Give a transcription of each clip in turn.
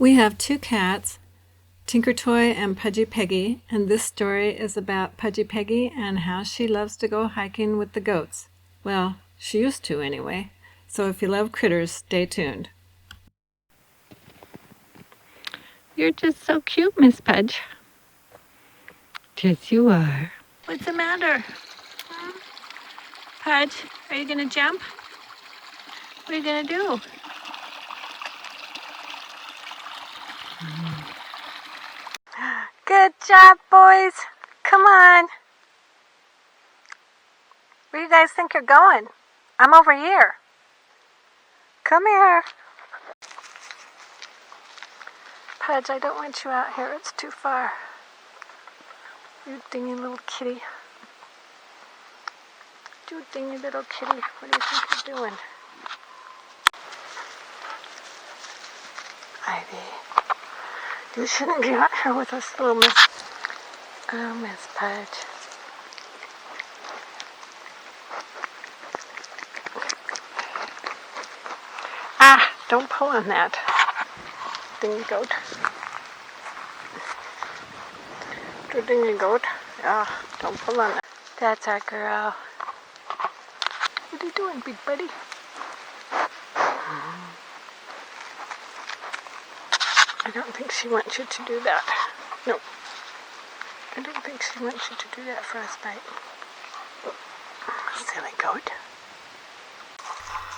We have two cats, Tinker Toy and Pudgy Peggy, and this story is about Pudgy Peggy and how she loves to go hiking with the goats. Well, she used to anyway. So if you love critters, stay tuned. You're just so cute, Miss Pudge. Yes, you are. What's the matter? Pudge, are you gonna jump? What are you gonna do? Good job, boys. Come on. Where do you guys think you're going? I'm over here. Come here. Pudge, I don't want you out here. It's too far. You dingy little kitty. You dingy little kitty. What do you think you're doing? Ivy, you shouldn't be out here with us, little Miss. Oh, Miss Pudge. Ah, don't pull on that. Dingy goat. The dingy goat. Yeah, don't pull on that. That's our girl. What are you doing, big buddy? I don't think she wants you to do that. No. I don't think she wants you to do that, Frostbite. Silly goat.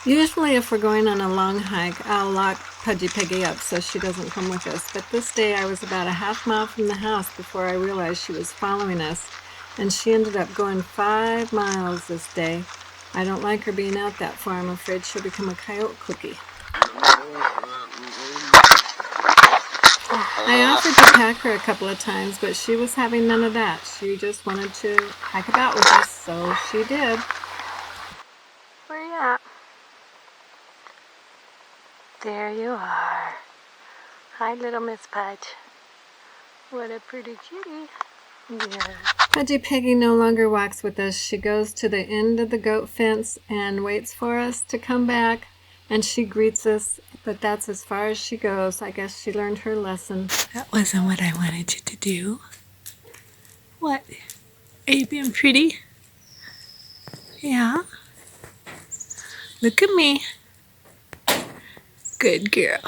Usually if we're going on a long hike, I'll lock Pudgy Peggy up so she doesn't come with us. But this day I was about a half mile from the house before I realized she was following us. And she ended up going 5 miles this day. I don't like her being out that far. I'm afraid she'll become a coyote cookie. I offered to pack her a couple of times, but she was having none of that. She just wanted to hike about with us, so she did. Where are you at? There you are. Hi, little Miss Pudge. What a pretty kitty. Yeah. Pudgy Peggy no longer walks with us. She goes to the end of the goat fence and waits for us to come back. And she greets us, but that's as far as she goes. I guess she learned her lesson. That wasn't what I wanted you to do. What? Are you being pretty? Yeah? Look at me. Good girl.